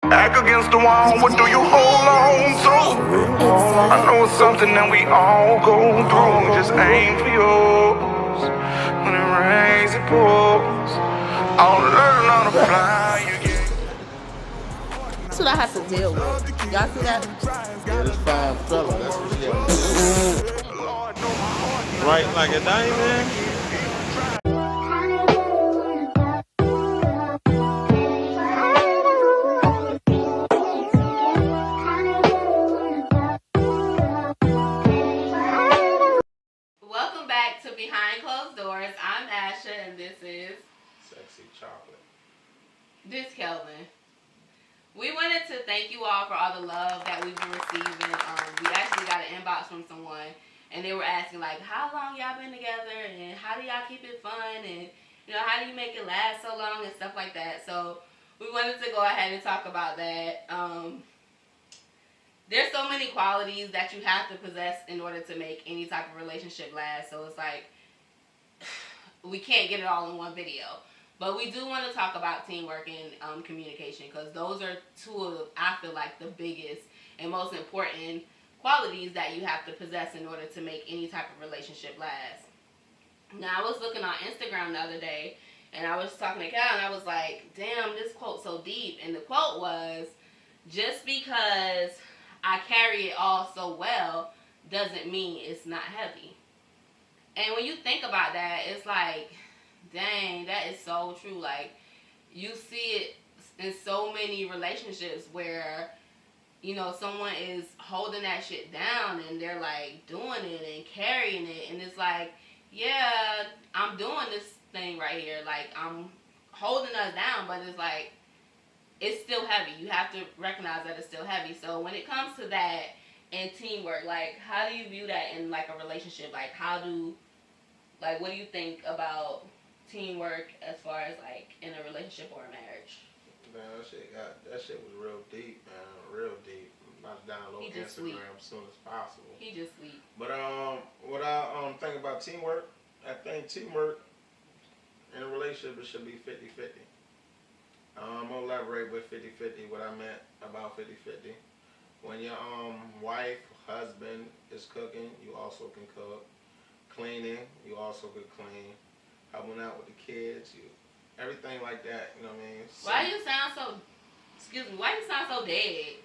Back against the wall, what do you hold on to? I know it's something that we all go through. Just aim for yours. When it rains, it pours. I'll learn how to fly again. That's what I have to deal with. Y'all see that? Yeah, this fine fella, that's what she had to do. Right like a diamond. Welcome back to Behind Closed Doors. I'm Asha, and this is Sexy chocolate. this Kelvin. We wanted to thank you all for all the love that we've been receiving. We actually got an inbox from someone, and they were asking like, how long y'all been together, and how do y'all keep it fun, and how do you make it last so long, and stuff like that. So we wanted to go ahead and talk about that. There's so many qualities that you have to possess in order to make any type of relationship last. So it's like, we can't get it all in one video. But we do want to talk about teamwork and communication, because those are two of, I feel like, the biggest and most important qualities that you have to possess in order to make any type of relationship last. Now, I was looking on Instagram the other day, and I was talking to Cal, and I was like, damn, this quote's so deep. And the quote was, just because I carry it all so well doesn't mean it's not heavy. And when you think about that, it's like, dang, that is so true. Like, you see it in so many relationships where, someone is holding that shit down and they're like doing it and carrying it. And it's like, yeah, I'm doing this thing right here. Like, I'm holding us down, but it's like, it's still heavy. You have to recognize that it's still heavy. So when it comes to that and teamwork, like, how do you view that in like a relationship? Like, what do you think about teamwork as far as like in a relationship or a marriage? Man, that shit was real deep, man. Real deep. I'm about to download Instagram as soon as possible. He just sweet. But what I think about teamwork, I think teamwork in a relationship, it should be 50-50. I'm gonna elaborate with 50-50 what I meant about 50-50. When your wife, husband is cooking, you also can cook. Cleaning, you also could clean. Helping out with the kids, everything like that, you know what I mean? So, why you sound so dead?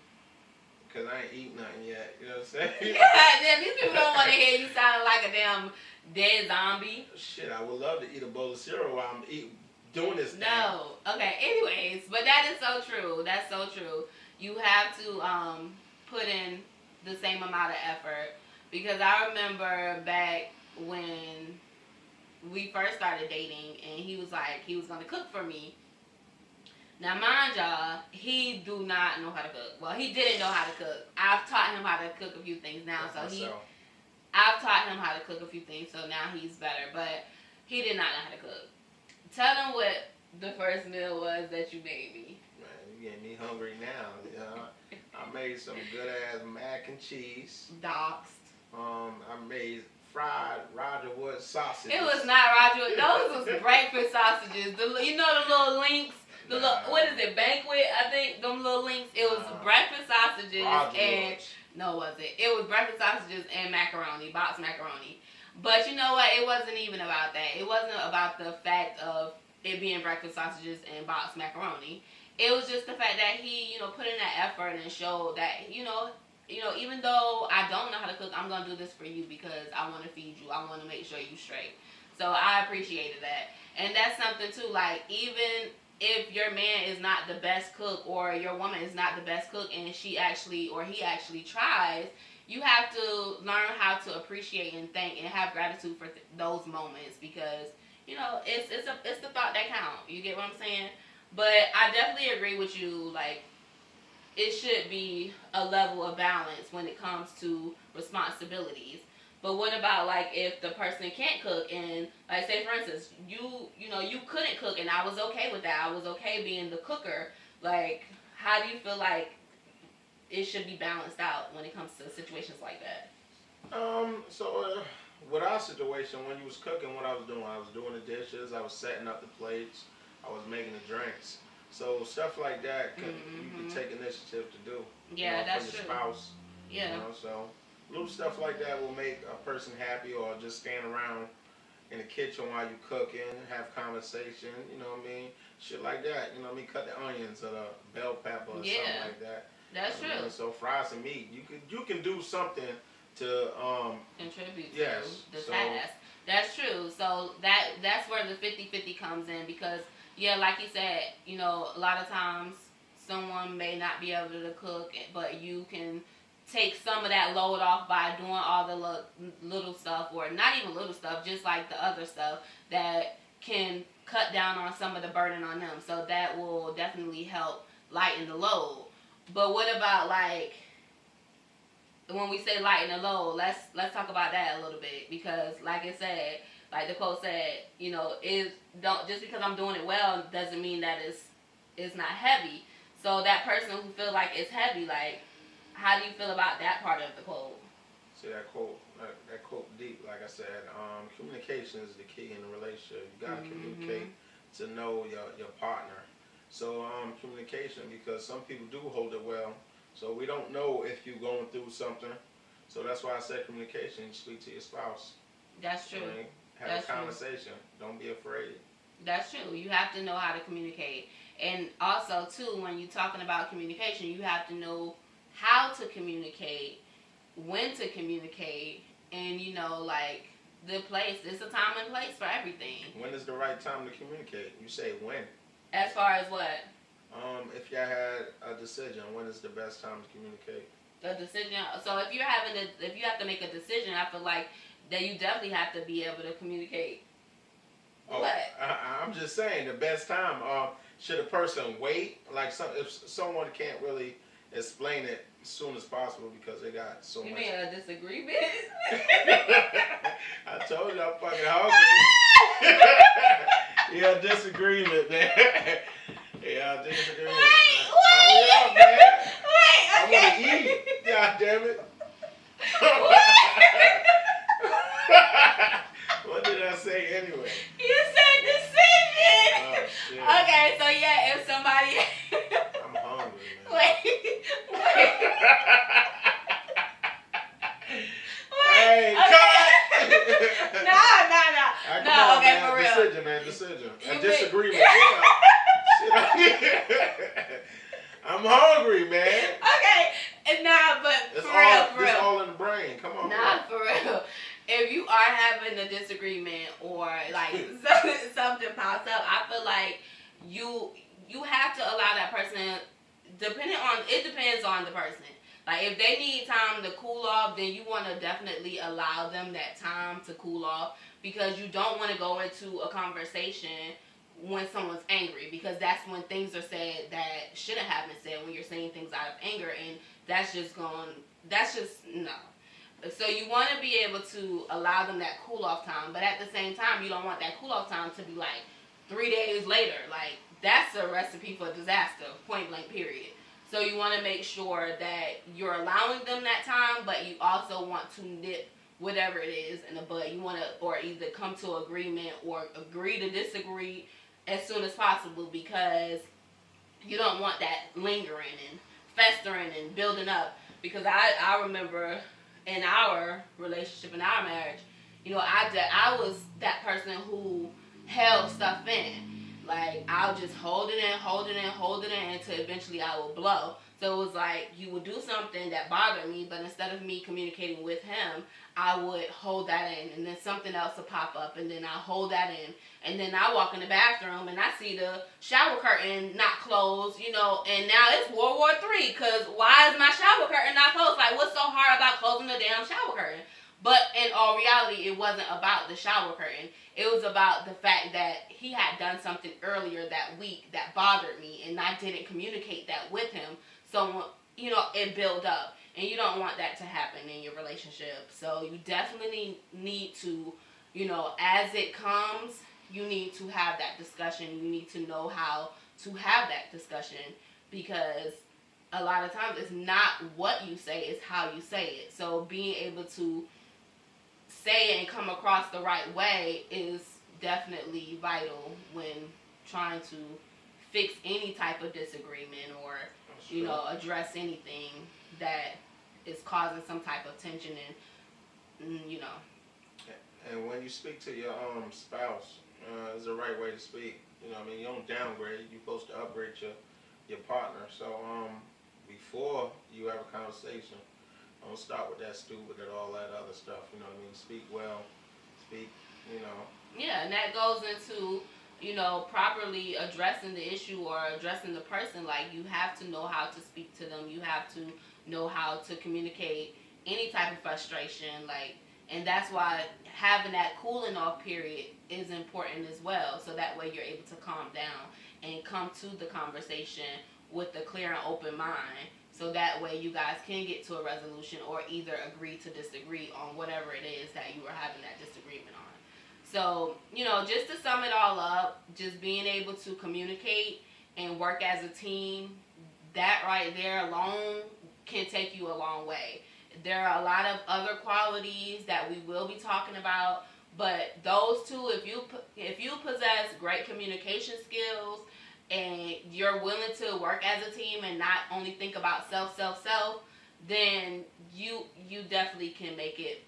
Because I ain't eat nothing yet, you know what I'm saying? Yeah, these people don't want to hear you sounding like a damn dead zombie. Shit, I would love to eat a bowl of cereal while I'm doing this thing. No. Okay, anyways, but that is so true. That's so true. You have to put in the same amount of effort, because I remember back when we first started dating and he was going to cook for me. Now, mind y'all, he do not know how to cook. Well, he didn't know how to cook. I've taught him how to cook a few things now. I've taught him how to cook a few things, so now he's better. But he did not know how to cook. Tell them what the first meal was that you made me. Man, you getting me hungry now. I made some good ass mac and cheese. Doxed. I made fried Roger Wood sausages. It was not Roger Wood. Those was breakfast sausages. The little links. What is it? Banquet, I think. Them little links. It was breakfast sausages and no, was it? It was breakfast sausages and macaroni, boxed macaroni. But you know what? It wasn't even about that. It wasn't about the fact of it being breakfast sausages and boxed macaroni. It was just the fact that he, put in that effort and showed that, even though I don't know how to cook, I'm going to do this for you because I want to feed you. I want to make sure you straight. So I appreciated that. And that's something too, like, even if your man is not the best cook or your woman is not the best cook and he actually tries, you have to learn how to appreciate and thank and have gratitude for those moments, because, it's the thought that counts. You get what I'm saying? But I definitely agree with you, like, it should be a level of balance when it comes to responsibilities. But what about, like, if the person can't cook and, like, say, for instance, you couldn't cook and I was okay with that. I was okay being the cooker. Like, how do you feel like it should be balanced out when it comes to situations like that? With our situation, when you was cooking, what I was doing the dishes, I was setting up the plates, I was making the drinks. So stuff like that, you can take initiative to do. Yeah, that's for your true. spouse. Yeah. So little stuff like that will make a person happy, or just stand around in the kitchen while you cooking, have conversation. You know what I mean? Shit like that. You know what I mean? Cut the onions or the bell pepper or something like that. That's true. So fry some meat. You can do something to contribute yes, to the task. That's true. So that's where the 50-50 comes in, because yeah, like you said, you know, a lot of times someone may not be able to cook, but you can take some of that load off by doing all the little stuff, or not even little stuff, just like the other stuff that can cut down on some of the burden on them. So that will definitely help lighten the load. But what about, like, when we say lighten the load, let's talk about that a little bit, because like I said, like the quote said, you know, don't just because I'm doing it well doesn't mean that it's not heavy. So that person who feels like it's heavy, like, how do you feel about that part of the quote? See, that quote deep. Like I said, communication is the key in a relationship. You gotta communicate to know your partner. So communication, because some people do hold it well. So we don't know if you're going through something. So that's why I said communication. You speak to your spouse. That's true. Right? Have a conversation. Don't be afraid. That's true. You have to know how to communicate. And also, too, when you're talking about communication, you have to know how to communicate, when to communicate, and, you know, like, the place. There's a time and place for everything. When is the right time to communicate? You say when. As far as what? If y'all had a decision, when is the best time to communicate? A decision. So if you have to make a decision, I feel like that you definitely have to be able to communicate. Oh, what? I'm just saying the best time. Should a person wait? Like if someone can't really explain it as soon as possible because they got so much. You mean a disagreement? I told you I'm fucking hungry. Yeah, disagreement, man. Yeah, disagreement. Wait, up, man. Wait, I okay. want to eat. God damn it. What did I say anyway? You said decision. Oh, shit. Okay, so yeah, if somebody. I'm hungry, man. Wait. Hey, okay. cut! No, okay, man. for real. Decision, man, decision. You A disagreement, I'm hungry, man. Okay, nah, but It's for real. It's all in the brain. Come on, Nah, for real. If you are having a disagreement or like something pops up, I feel like you have to allow that person. It depends on the person. Like, if they need time to cool off, then you want to definitely allow them that time to cool off, because you don't want to go into a conversation when someone's angry, because that's when things are said that shouldn't have been said, when you're saying things out of anger, and that's just no. So you want to be able to allow them that cool off time, but at the same time, you don't want that cool off time to be like 3 days later. Like, that's a recipe for disaster, point blank, period. So you want to make sure that you're allowing them that time, but you also want to nip whatever it is in the bud. You want to, or either come to agreement or agree to disagree as soon as possible, because you don't want that lingering and festering and building up. Because I remember in our relationship, in our marriage, you know, I was that person who held stuff in. Like, I'll just hold it in until eventually I will blow. So it was like, you would do something that bothered me, but instead of me communicating with him, I would hold that in, and then something else would pop up, and then I'll hold that in, and then I walk in the bathroom, and I see the shower curtain not closed, you know, and now it's World War III, because why is my shower curtain not closed? Like, what's so hard about closing the damn shower curtain? But in all reality, it wasn't about the shower curtain. It was about the fact that he had done something earlier that week that bothered me, and I didn't communicate that with him. So, you know, it built up. And you don't want that to happen in your relationship. So you definitely need to, you know, as it comes, you need to have that discussion. You need to know how to have that discussion, because a lot of times it's not what you say, it's how you say it. So being able to say it and come across the right way is definitely vital when trying to fix any type of disagreement or, you know, address anything that is causing some type of tension and, you know. And when you speak to your spouse, is the right way to speak. You know what I mean? You don't downgrade. You're supposed to upgrade your partner. So before you have a conversation, don't start with that stupid and all that other stuff. You know what I mean? Speak well. Speak, you know. Yeah, and that goes into, you know, properly addressing the issue or addressing the person. Like, you have to know how to speak to them. You have to know how to communicate any type of frustration. Like, and that's why having that cooling off period is important as well. So that way you're able to calm down and come to the conversation with a clear and open mind. So that way you guys can get to a resolution or either agree to disagree on whatever it is that you are having that disagreement on. So, you know, just to sum it all up, just being able to communicate and work as a team, that right there alone can take you a long way. There are a lot of other qualities that we will be talking about, but those two, if you possess great communication skills and you're willing to work as a team and not only think about self, then you definitely can make it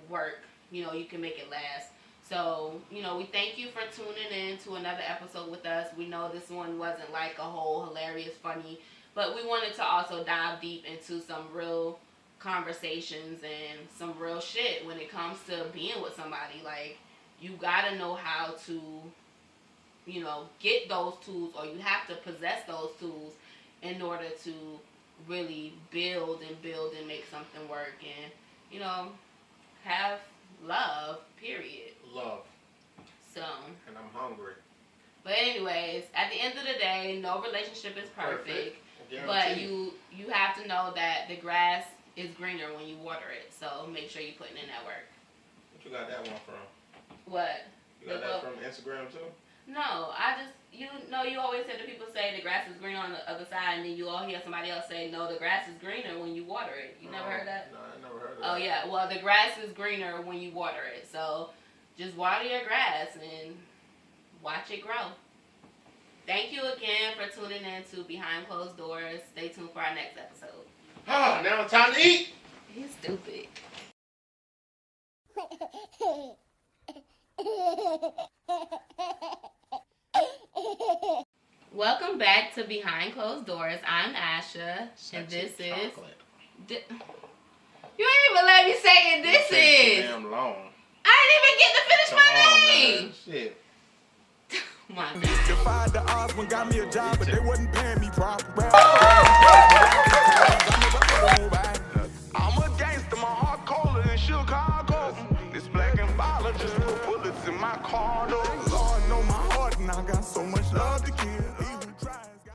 work. You know, you can make it last. So, you know, we thank you for tuning in to another episode with us. We know this one wasn't like a whole hilarious, funny, but we wanted to also dive deep into some real conversations and some real shit when it comes to being with somebody. Like, you gotta know how to, you know, get those tools, or you have to possess those tools in order to really build and make something work and, you know, have love, period. Love. So. And I'm hungry. But anyways, at the end of the day, no relationship is perfect. But you have to know that the grass is greener when you water it. So make sure you're putting in that work. What you got that one from? What? You got that from Instagram too? No, I just, you know, you always hear the people say the grass is greener on the other side, and then you all hear somebody else say, no, the grass is greener when you water it. You never heard that? No, I never heard of that. Oh, yeah. Well, the grass is greener when you water it. So just water your grass and watch it grow. Thank you again for tuning in to Behind Closed Doors. Stay tuned for our next episode. Ah, now it's time to eat. He's stupid. Welcome back to Behind Closed Doors. I'm Asha, and this is. You ain't even let me say it. This is. Damn long. I didn't even get to finish my name. Shit. My God. Defied the odds when got me a job, but they wasn't paying me proper. I'm a gangster, my heart colder than Chicago. This black and violent just put bullets in my car, though. Lord know my heart, and I got so much love to give.